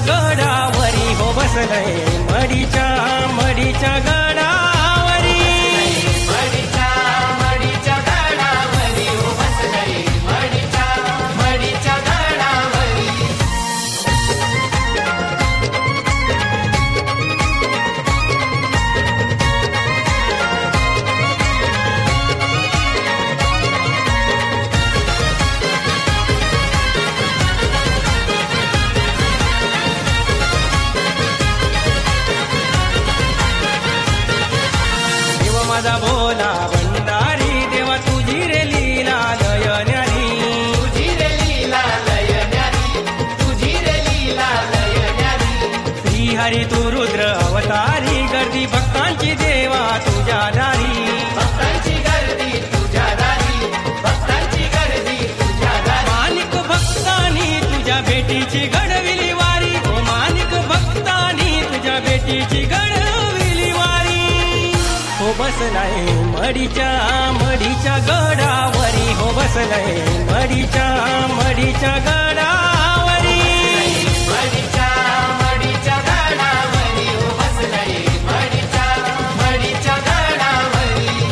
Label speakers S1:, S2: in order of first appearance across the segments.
S1: गडावरी हो बसलय मडीच्या मडीच्या गडावरी
S2: मडीच्या मडीच्या गडावरी हो बसलय मडीच्या मडीच्या गडावरी
S1: माझा भोला भंडारी देवा तुझी रे लीला लय न्यारी
S2: तुझी रे लीला लय न्यारी तुझी रे लीला लय न्यारी
S1: श्री हरी तू रुद्र अवतारी गर्दी भक्तांची देवा तुझ्या दारी
S2: भक्तांची गर्दी तुझ्या दारी भक्तांची गर्दी तुझ्या दारी
S1: मानिक भक्तांनी तुझ्या भेटीची घडविली वारी ओ मानिक भक्तांनी तुझ्या भेटीची घडविली वारी हो बसलाय मडीच्या मडीच्या गडावरी हो बसलाय मडीच्या मडीच्या गडावरी
S2: मडीच्या मडीच्या गडावरी हो बसलय मडीच्या मडीच्या गडावरी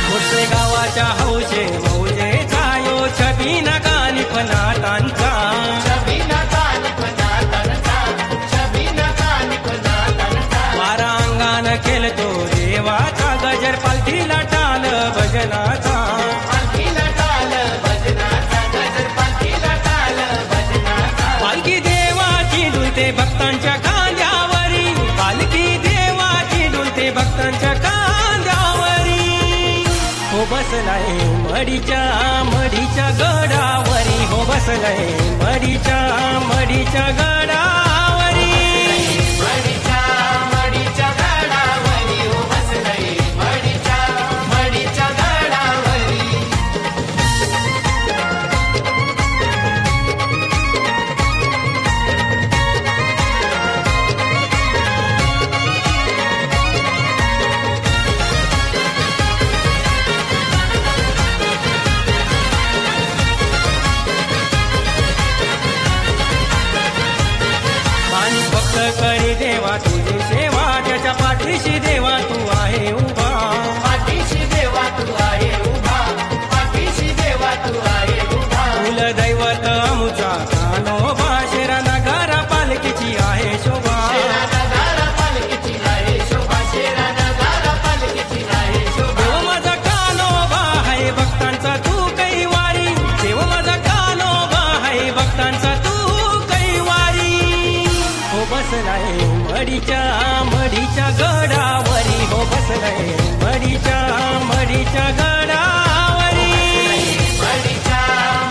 S1: मोठे गावाच्या हौशे मौजे छायो छबी नका निफनातांचा
S2: छबीना कानिपना तनचा छबीना कानिपना तनचा
S1: मारा अंगान खेळतो देवाचा गजर पालखीला टाल भजनाचा
S2: पालखीला टाल भजनाचा गजर पालखीला टाल भजनाचा
S1: पालखी देवाची डुलते भक्तांच्या खांद्यावरी पालखी देवाची डुलते भक्तांच्या खांद्यावरी हो बसलाय मडीच्या मडीच्या गडावरी हो बसलाय मडीच्या मडीच्या गडावरी
S2: मडीच्या मडीच्या गडावरी हो बसलय मडीच्या मडीच्या गडावरी
S1: आणि भक्त करी देवा तुझी सेवा त्याच्या पाठीशी देवा तू आहे उभा
S2: पाठीशी देवा तू आहे उभा पाठीशी देवा तू आहे उभा
S1: कुल दैवत अमुचा कानोबा शेरा नगारा पालखीची आहे शोभा
S2: शेरा नगारा पालखीची आहे शोभा शेरा नगारा पालखीची आहे शोभा
S1: देव माझा कानोबा आहे भक्तांचा तू कैवारी देव माझा कानोबा आहे भक्तांचा तू कैवारी हो बसलाय मडीच्या मडीच्या गडावरी हो बसलाय मडीच्या मडीच्या गडावरी
S2: मडीच्या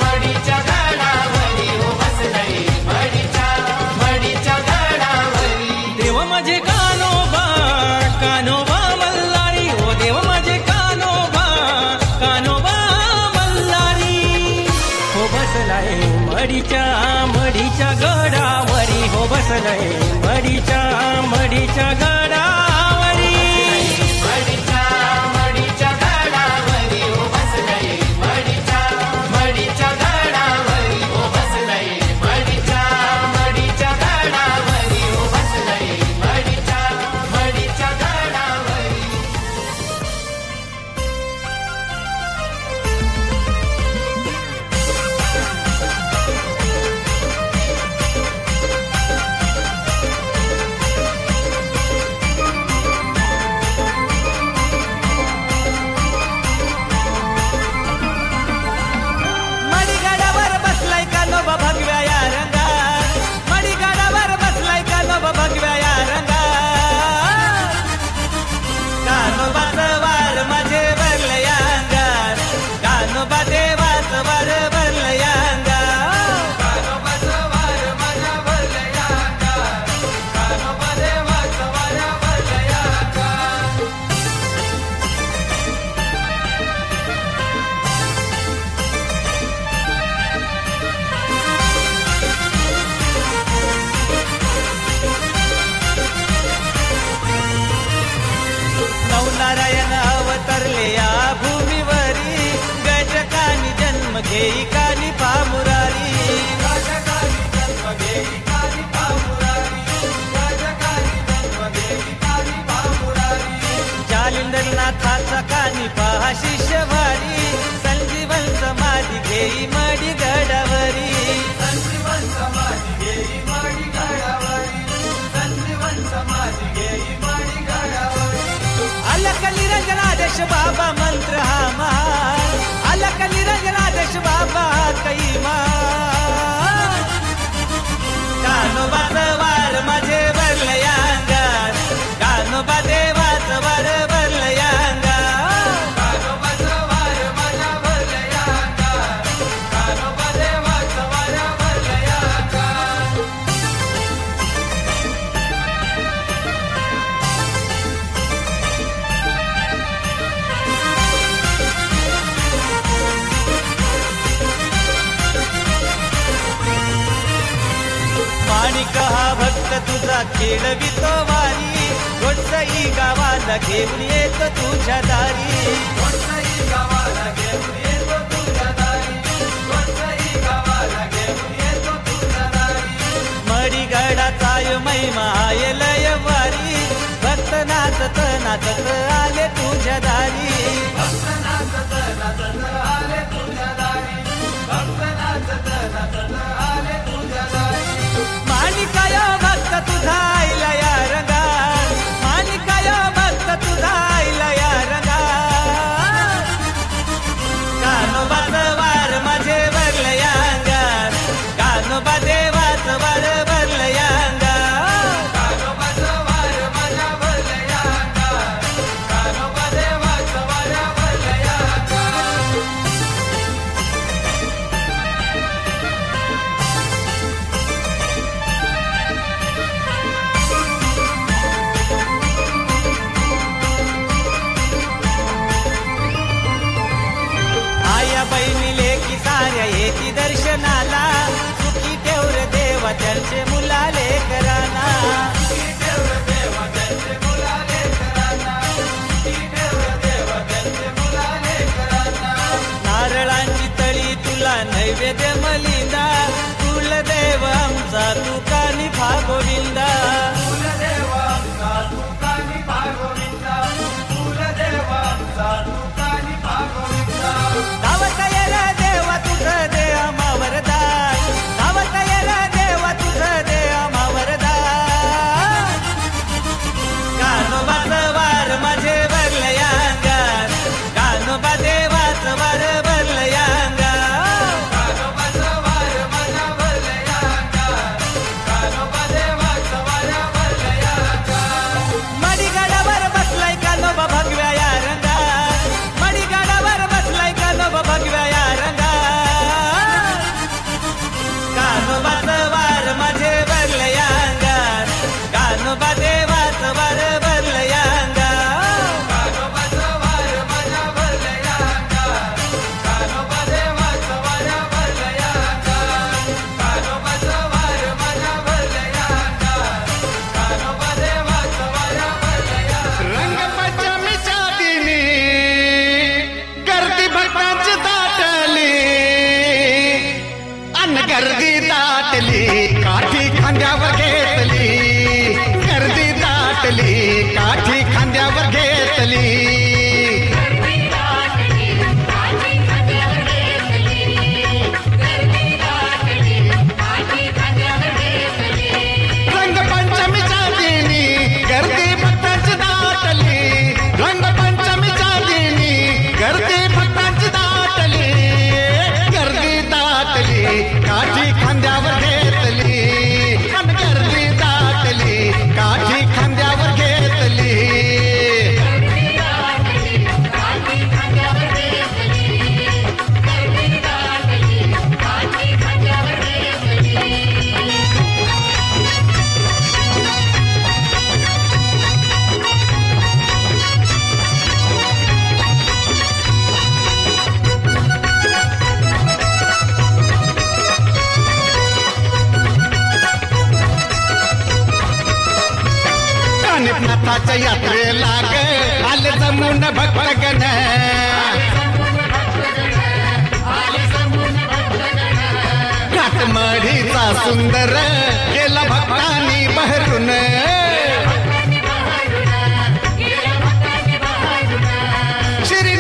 S2: मडीच्या गडावरी हो बसलय मडीच्या मडीच्या गडावरी
S1: देव माझे कानोबा कानोबा मल्हारी ओ देव माझे कानोबा कानोबा मल्हारी हो बसलाय मडीच्या मडीच्या गडावरी हो बसलाय मडीच्या मडीच्या गडावरी
S2: मडीच्या मडीच्या गडावरी हो बसलय मडीच्या मडीच्या गडावरी हो बसलय मडीच्या मडीच्या गडावरी हो बसलय मडीच्या मडीच्या गडावरी
S3: आणि पहा शिष्यवारी संजीवन समाधी घेई मडी गडावरी
S2: संजीवन समाधी घेई माडी गाडावरी संजीवन समाधी घेई माडी गाडावरी
S3: अलक निरंजनादेश बाबा मंत्र हा महान अलक निरंजनादेश बाबा कैमा कानोबाचा वार माझे भरले अंगात कानोबा देवाचा वार भरले अंगात
S2: कानोबाचा वार माझ्या भरल्या अंगात कानोबा देवाचा वार भरल्या अंगात
S3: माणिक हा भक्त तुझा खेळवितो वारी गोडसई गावाला घेऊन येतो तुझ्या दारी
S2: कोणताही गावाला घेऊन येतो तुझ्या दारी कोणताही गावाला घेऊन येतो तुझ्या दारी
S3: मडी गडाचा महिमा आहे लय वारी भक्त नाचत नाचत आले तुझ्या दारी
S2: भक्त नाचत नाचत आले तुझ्या दारी भक्त नाचत नाचत आले तुझ्या दारी
S3: माणिकाय भक्त तुझा आईला या रंगात माणिकाय भक्त तुझा आईला या रंगात कानोबाचा वार माझे भरले अंगात कानोबा देवाचा वार भरले अंगात
S2: कानोबाचा वार माझ्या भरल्या अंगात कानोबा देवाचा वार भरल्या अंगात
S3: आया बहिणी लेकी साऱ्या येती दर्शनाला सुखी ठेवर देवा त्यांचे मुलाले कराना नारळांची तळी तुला नैवेद्य मलिंदा कुलदेव आमचा तुकानी भागोविंदा धावत येला देवा तुझं दे आम्हावर दान धावत येला देवा तुझं दे आम्हावर दान कानोबाचं वार माझे भरले अंगात कानोबा देवाचं वार भरले अंगात मडी गडावर बसलाय कानोबा भगव्या या रंगात मडी गडावर बसलाय कानोबा भगव्या या रंगात कानोबाचं वार माझे भरले अंगात कानोबा देवाचं वार भरले अंगात
S4: रंगपंचमीच्या दिनी गर्दी भक्तांची दाटली अन गर्दी दाटली काठी खांद्यावर घेतली गर्दी दाटली काठी खांद्यावर घेतली रंगपंचमीच्या दिनी गर्दी भक्तांची दाटली रंगपंचमीच्या दिनी गर्दी भक्तांची दाटली गर्दी दाटली काठी खांद्यावर घेतली अन गर्दी दाटली काठी खांद्यावर घेतली कानिफनाथाच्या यात्रेला ग आले जमून भक्तगण काटमढीचा सुंदर गेला भक्तांनी बहरून श्री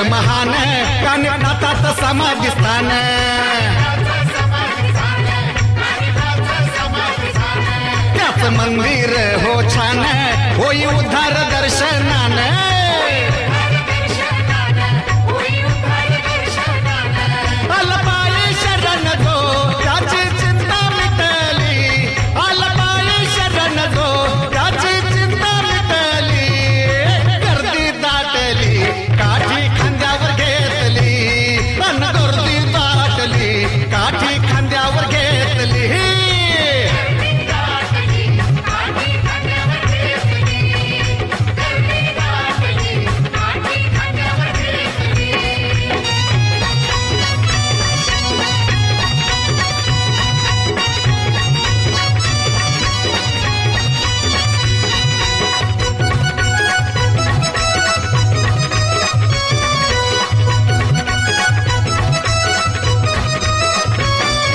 S4: महान कानिफनाथात समाधी स्थान त्याच मंदिर हो छान होई उद्धार दर्शनान अलपाई शरण जो त्याची चिंता मिटली अलपाई शरण जो त्याची चिंता मिटली गर्दी दाटली काठी खांद्यावर घेतली अन गर्दी दाटली काठी खांद्यावर घेतली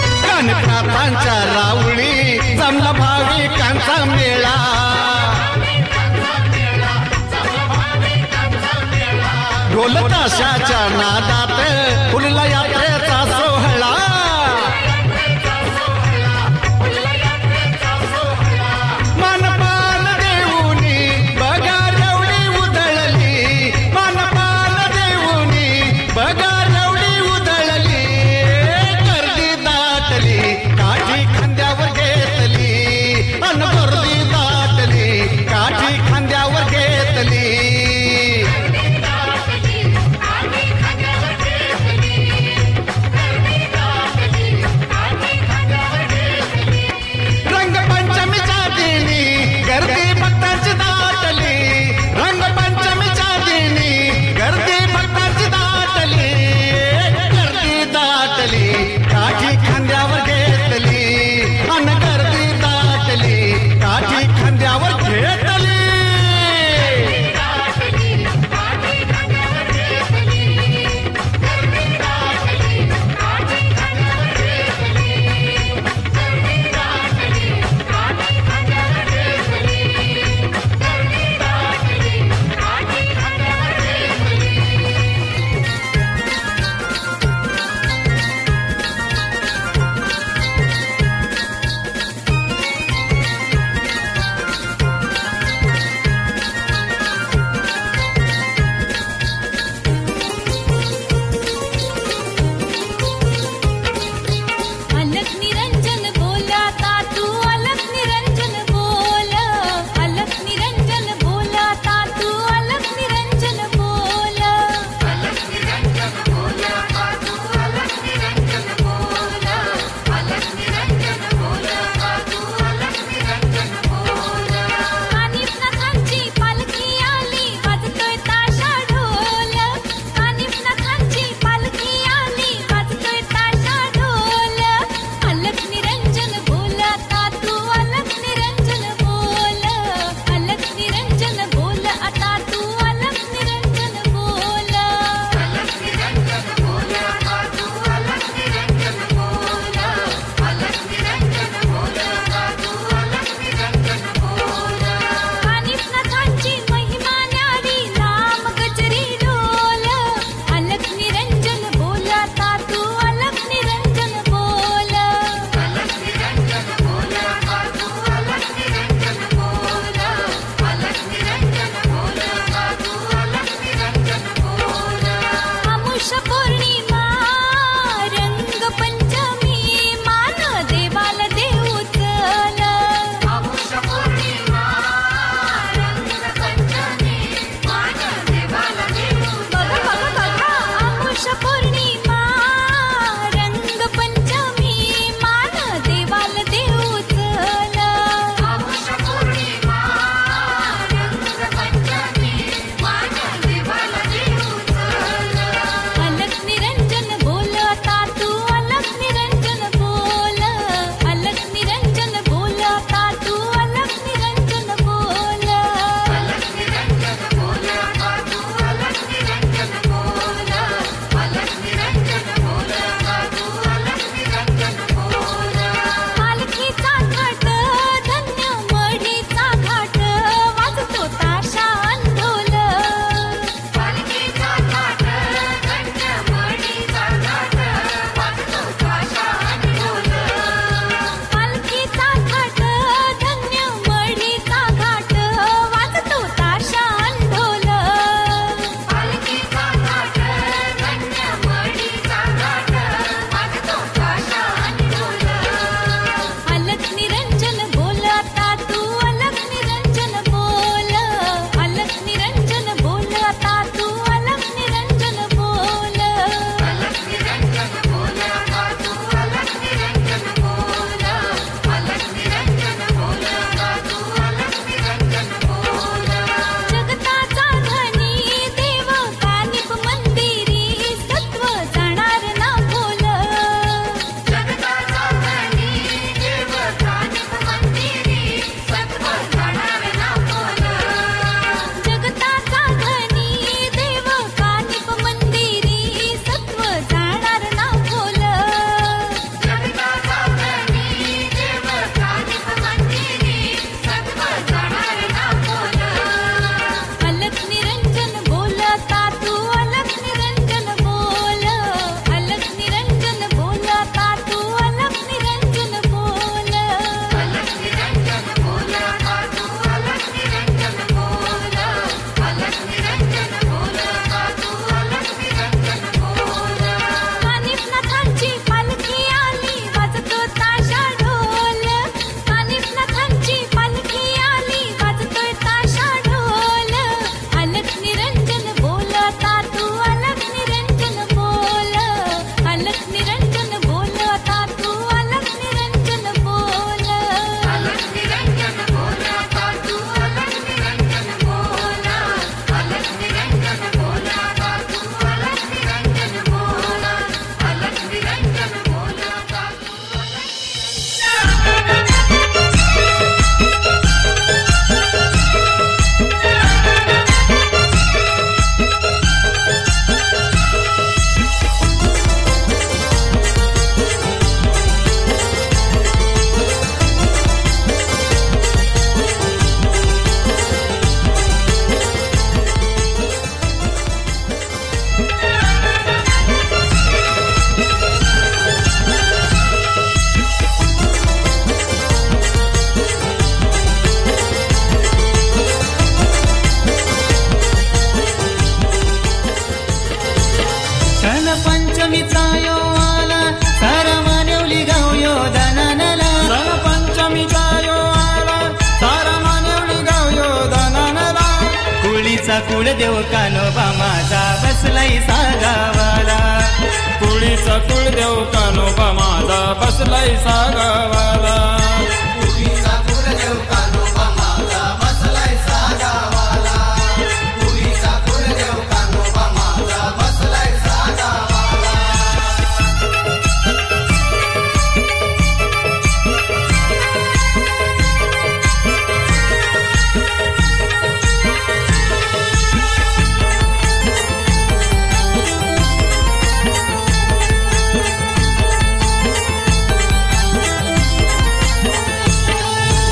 S4: कानिफनाथांच्या राऊळी जमला भाविकांचा मेळा ढोल ताशाच्या नादात फुलला यात्रेचा सोहळा मानपान देऊनी बघा रवळी उधळली मानपान देऊनी बघा रवळी उधळली गर्दी दाटली काठी खांद्यावर घेतली अन गर्दी दाटली काठी खांद्यावर घेतली
S3: कुळदेव कानोबा माझा बसलाय सागावाला.
S1: कुळीचा कुळदेव कानोबा माझा बसलाय सागावाला.
S2: पुरीचा कुलदेव कानोबा माझा बसलाय सागावाला. पुरीचा कुलदेव कानोबा माझा बसलाय सागावाला.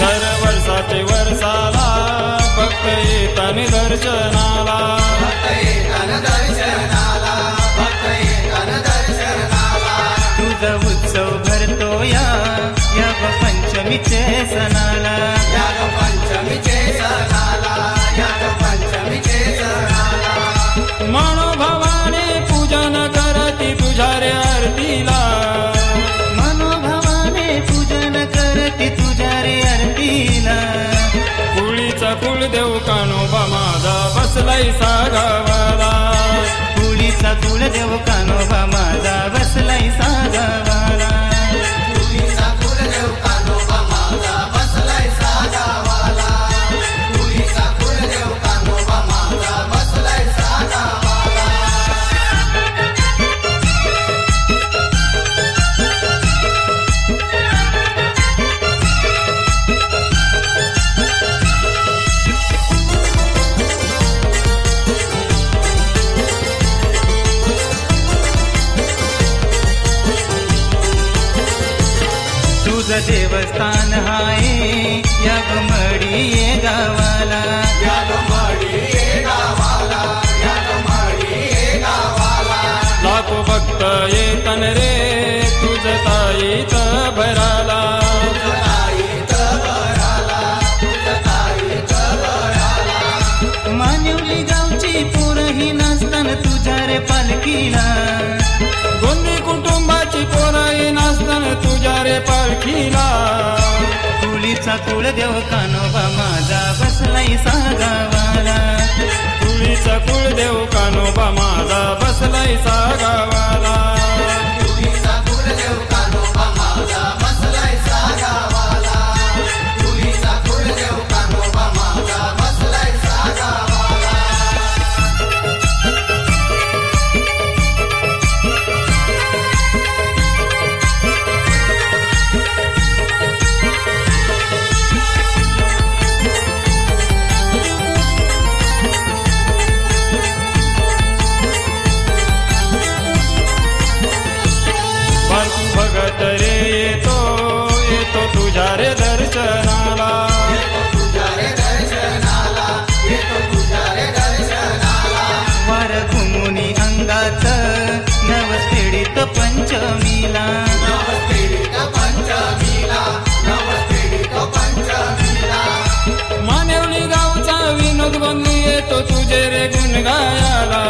S1: दर वर्षाचे वर्षाला भक्त येतान दर्शनाला.
S2: भक्त येतान दर्शनाला. भक्त येतान दर्शनाला.
S3: तुझा उत्सव भरतो या पंचमीचे सणाला.
S2: याग पंचमीचे सणाला. याग पंचमीचे सणाला.
S1: मनोभावाने पूजन करती तुझ्या रे आरतीला.
S3: मनोभावाने पूजन करते तुझ्या रे आरतीला.
S1: कुळीचा कुळदेव कानोबा माझा बसलाय सागावाला.
S3: कुळीचा कुळदेव कानोबा माझा बसलाय सागावाला.
S2: पुरीचा कुलदेव कानोबा माझा बसलाय सागावाला. पुरीचा कुलदेव कानोबा माझा बसलाय सागावाला.
S3: तुझं देवस्थान हाय या गमडी गावाला.
S2: याग माडी ये गावाला. याग माडी ये गावाला.
S1: लाखो भक्त येतन रे तुझ ताईत भराला.
S2: ताईत भराला. तुझ ताईत भराला.
S3: मानिवली गावची पोरही नाचताना तुझ्या रे पालखीला.
S1: गोंदी कुटुंबाची पोराई नाचतान तुझ्या रे पालखीला.
S3: कुळीचा कुळदेव कानोबा माझा बसलाय सागावाला.
S1: कुळीचा कुळदेव कानोबा माझा बसलाय सागावाला.
S2: पुरीचा कुलदेव कानोबा माझा बसलाय सागावाला. पुरीचा कुलदेव कानोबा माझा बसलाय सागावाला.
S1: बारकू भगत रे येतो येतो तुझ्या रे दर्शनाला.
S2: येतो तुझ्या रे दर्शनाला. येतो तुझ्या रे दर्शनाला.
S3: वार घुमुनी अंगात नवस्पीडित पंचमीला.
S2: नवस्पीडित पंचमीला. नवस्पीडित पंचमीला.
S1: मानेवली गावचा विनोद गोंदी येतो तुझे रे गुण गायाला.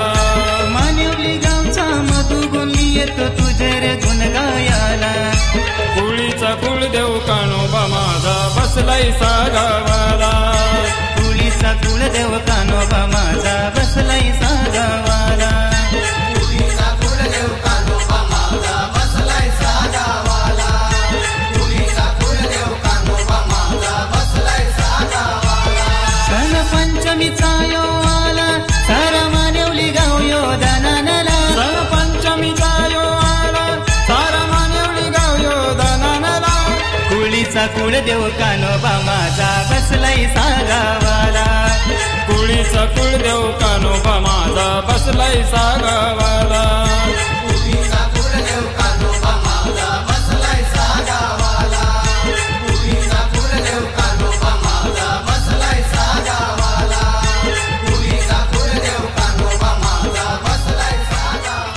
S3: मानिवली गावचा मधु गोली येतो तुझे रे गुण गायाला.
S1: कुळीचा कुळदेव कानोबा माझा बसलाय सागावाला.
S3: कुळीचा कुळदेव कानोबा माझा बसलाय सागावाला.
S2: पुरीचा कुलदेव कानोबा माझा बसलाय सागावाला. पुरीचा कुलदेव कानोबा माझा बसलाय सागावाला.
S3: सण पंचमीचा यो आला सारा मानिवली गाव यो दानानला.
S1: सण पंचमीचा यो आला सारा मानेवली गाव यो दानानला.
S3: कुळीचा कुळदेव कानोबा माझा बसलाय सागावाला.
S1: कुळीचा कुळदेव कानोबा माझा बसलाय सागावाला.
S2: पुरीचा कुलदेव कानोबा माझा बसलाय सागावाला. पुरीचा कुलदेव कानोबा माझा बसलाय सागावाला. पुरीचा कुलदेव कानोबा माझा बसलाय सागावाला.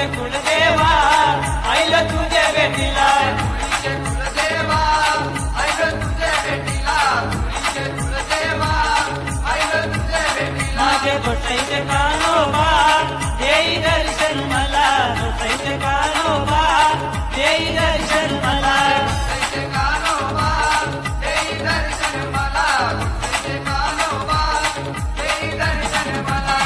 S3: धुळीचे कुलदेवा आईल तुझे भेटीला
S2: धुळीचे कुलदेवा ऐक तुझे भेटीला धुळीचे कुलदेवा ऐक तुझे भेटीला
S3: माझे गोसाईचे कानोबा देई दर्शन मला गोसाईचे कानोबा देई दर्शन मला
S2: तुझे कानोबा देई दर्शन मला तुझे कानोबा देई दर्शन मला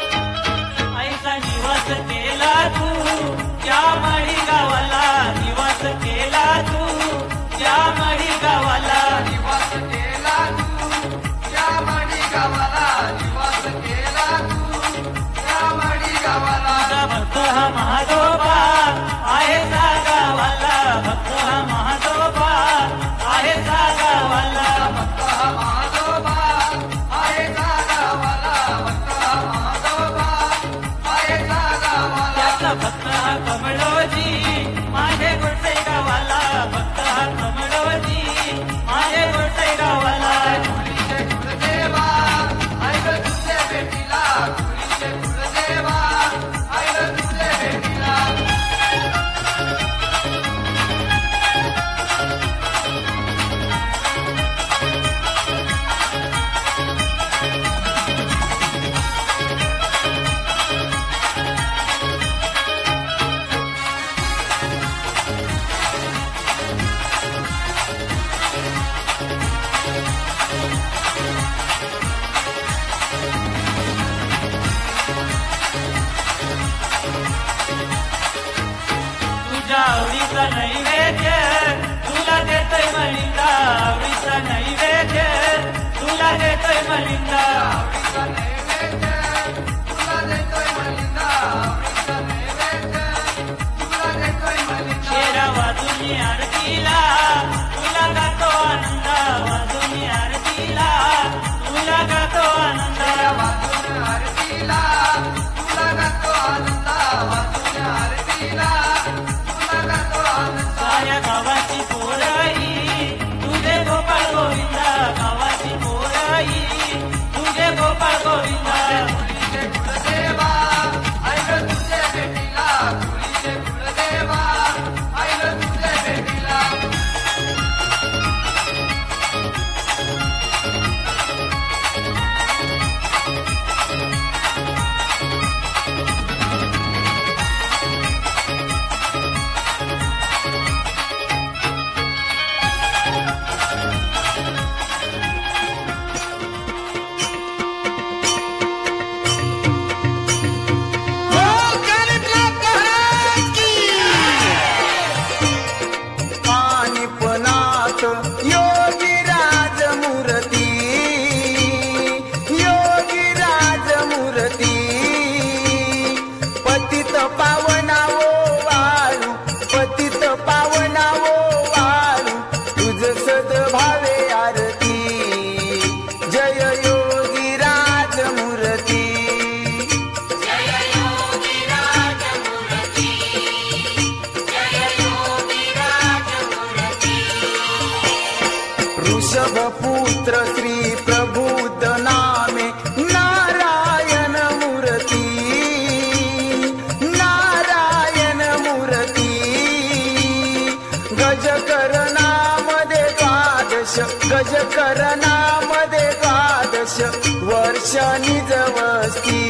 S3: ऐसा निवास केला तू त्या माळी गावाला निवास केला तू त्या माळी गावाला
S2: निवास केला तू या मडी गावाला निवास केला तू या मडी गावाला
S3: माझा भक्त हा महादोबा आहे सा गावाला भक्त हा महादोबा आहे सा गावाला
S2: भक्त हा महादोबा आहे सा गावाला भक्त हा महादोबा आहे सा गावाला
S3: त्याचा भक्त हा कमळोजी माझे गोसाई गावाला भक्त हा कमळोजी माझे गोसाई गावाला
S2: धुळीचे कुलदेवा ऐक तुझे भेटीला धुळीचे कुलदेवा ऐक तुझे भेटीला
S3: तुझ्या आवडीचा नैवेद्य तुला देतोय मलिंगा आवडीचा नैवेद्य तुला देतोय मलिंगा
S2: आवडीचा नैवेद्य तुला देतोय मलिंगा आवडीचा नैवेद्य तुला देतोय मलिंगा
S3: शेरा वाजूनी आरतीला तुला गातो आनंद वाजूनी आरतीला तुला गातो आनंद
S2: वाजून आरतीला तुला गातो आनंद वाजून आरतीला तुला गातो आनंद
S3: साऱ्या गावाची पोराई तुझे गोपाळ गोविंदा गावाची पोराई तुझे गोपाळ गोविंदा
S2: धुळीचे कुलदेवा ऐक तुझे भेटीला धुळीचे कुलदेवा ऐक तुझे भेटीला
S5: पानिपनाथ योगीराज मूर्ती योगीराज मूर्ती पतित पावनावो वाळू पतित पावनावो वाळू तुझ सद्भावे आरती जय योगीराज मूर्ती ऋषभपुत्र श्री प्रबुद्ध नामे नारायण मूर्ती नारायण मूर्ती गजकरणामध्ये द्वादश गजकरणामध्ये द्वादश वर्ष निज वस्ती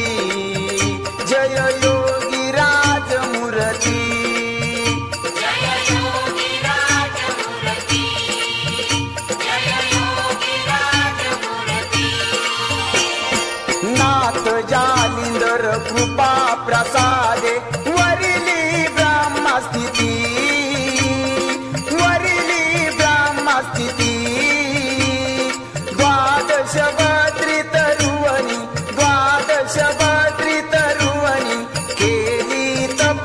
S5: जय योगीराज मूर्ती नाथ जालिंदर कृपा प्रसादे वरिली ब्रह्मस्थिती वरिली ब्रह्मस्थिती द्वादश बद्री तरुवनी द्वादश बद्री तरुवनी केली तप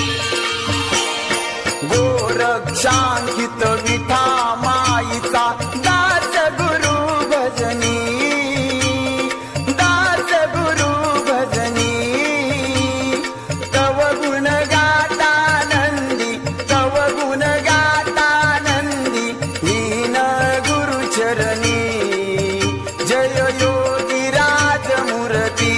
S5: गोरक्षांकित विठा माईचा दास गुरु भजनी, दास गुरु भजनी. तव गुण गाता नंदी, तव गुण गाता नंदी, हीन गुरु चरणी. जय योगी राज मूर्ती,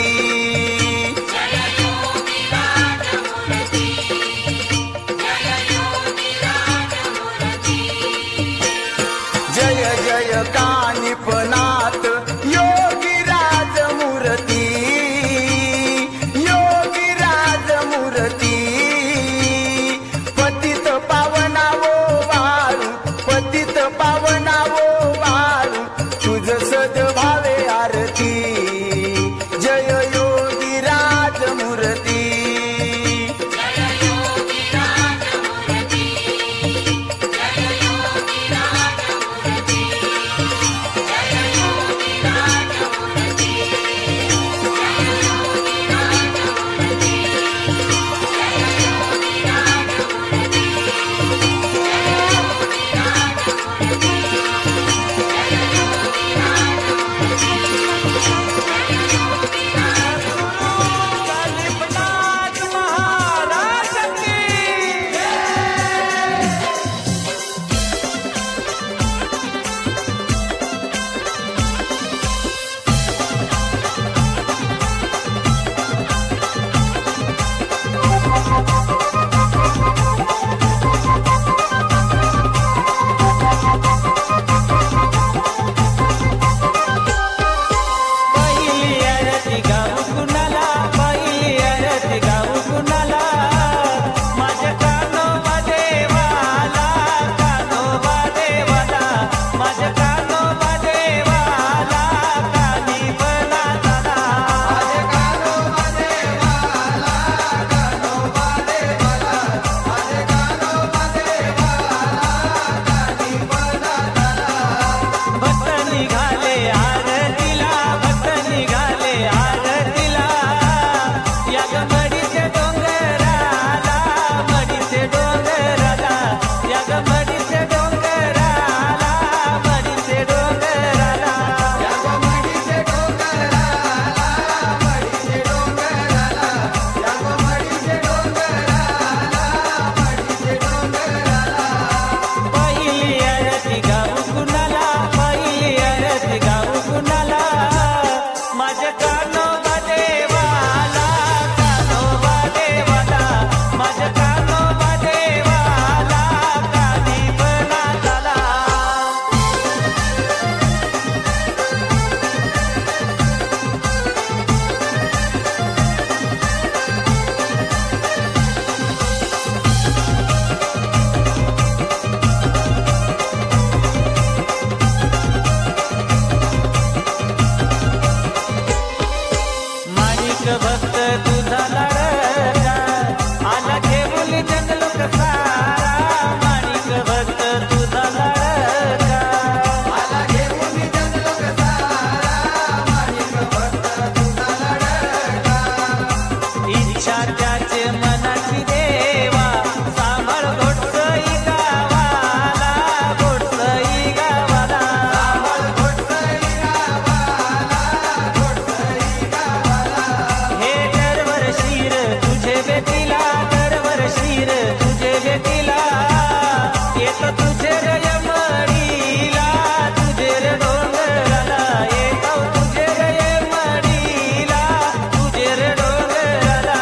S3: माझे मनाची देवा सांभाळ घोटसई गावाला घोटसई गावाला हे दरवर्षी र तुझे भेटीला दरवर्षी र तुझे भेटीला येत तुझे रे यमडीला तुझे रे डोंगराला येत तुझे रे यमडीला तुझे रे डोंगराला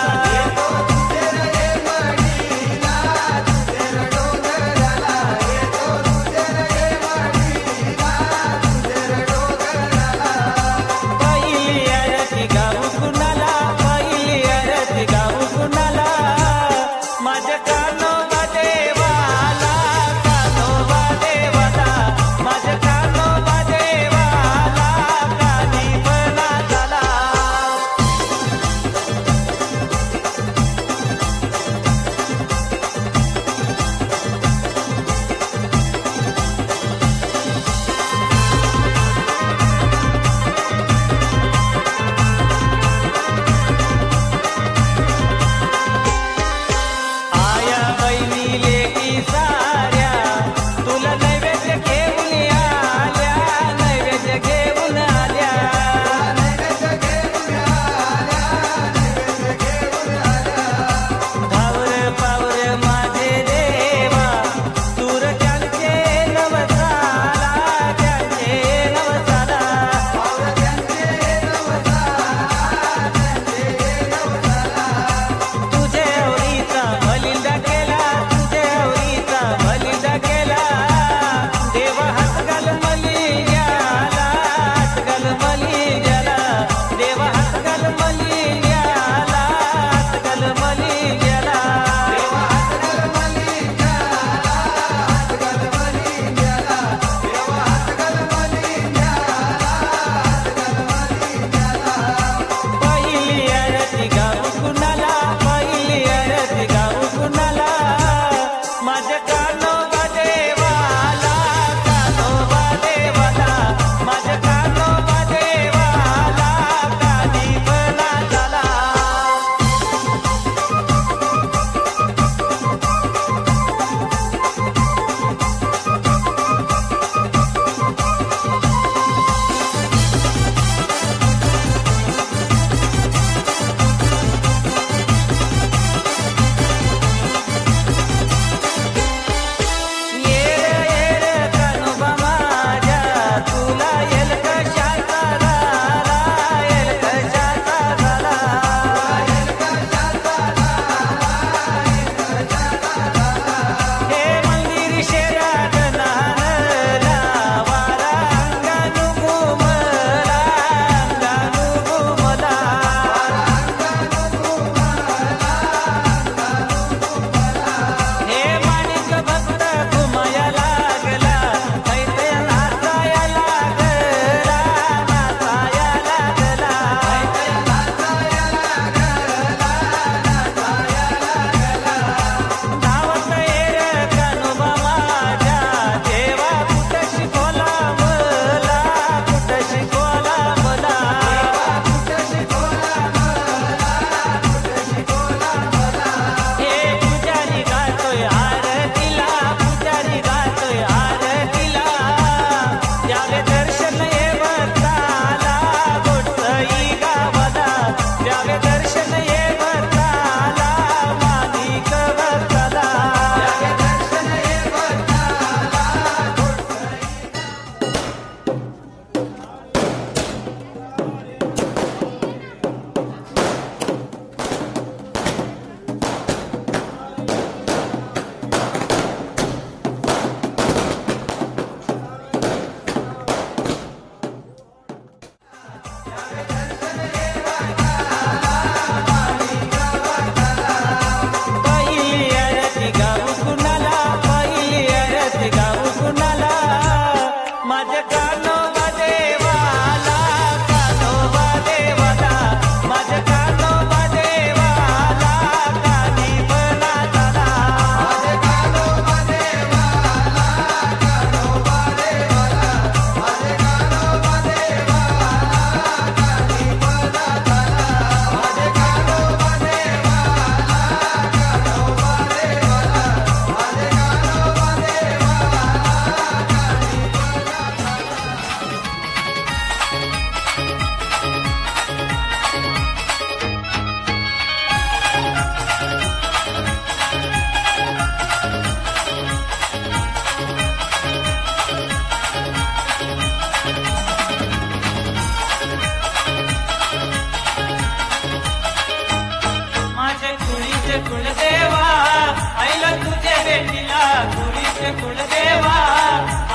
S3: कुलदेवा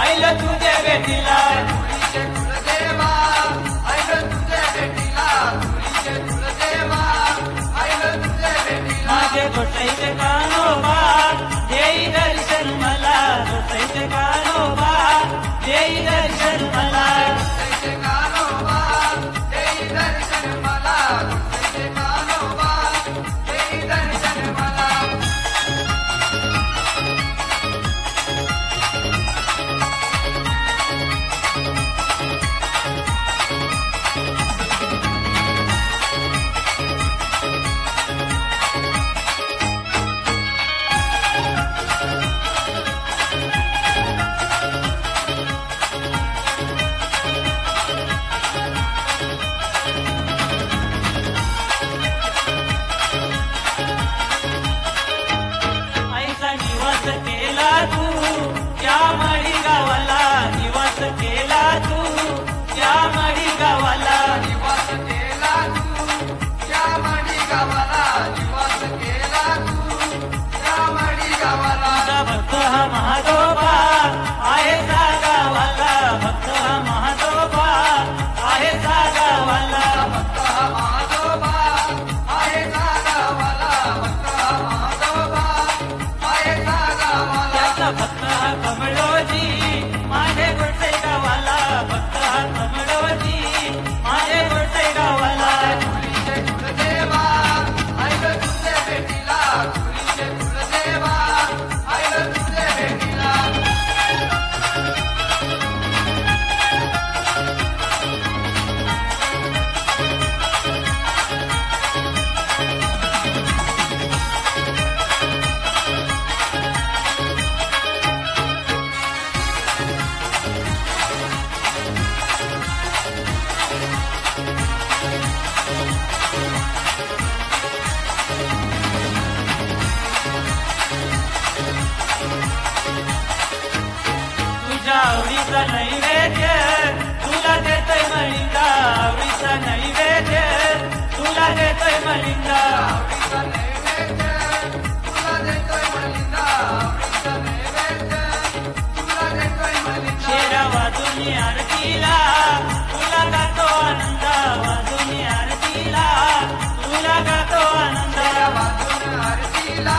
S3: आईला तुझ्या भेटीला
S2: तुरीचे कुलदेवा आईलं तुझ्या भेटीला तुरीचे कुलदेवा आईलं तुझ्या भेटीला
S3: माझे गोसाईचे कानोबा देई दर्शन मला गोसाईचे कानोबा देई दर्शन मला
S2: तुझे कानोबा देई दर्शन मला तुझे कानोबा देई दर्शन मला
S3: आईचा निवास केला तू त्या मळी गावाला निवास केला तू त्या मळी गावाला
S2: निवास केला तू या मणी गावाला निवास केला तू या मणी गावाला
S3: तुझा भक्त हा महादोबा आहे सा गावाला भक्त हा महादोबा आहे सा गावाला
S2: भक्त हा महादोबा आहे जा गावाला भक्त हा महादोबा आहे जा गावाला
S3: त्याचा भक्त हा कमळोजी माझे गोडसे गावाला भक्त हा कमळोजी माझे गोडसे गावाला
S2: तुरीचे कुलदेवा आईलं तुझ्या भेटीला तुरीचे कुलदेवा आईलं तुझ्या भेटीला
S3: तुझ्या आवडीचा नैवेद्य तुला देतोय मलिंगा आवडीचा नैवेद्य तुला देतोय मलिंगा
S2: आवडीचा नैवेद्य तुला देतोय मलिंगा आवडीचा नैवेद्य तुला देतोय मलिंगा
S3: शेरा वाजून आरतीला तुला गातो आनंद वाजून आरतीला तुला गातो आनंद
S2: वाजून आरतीला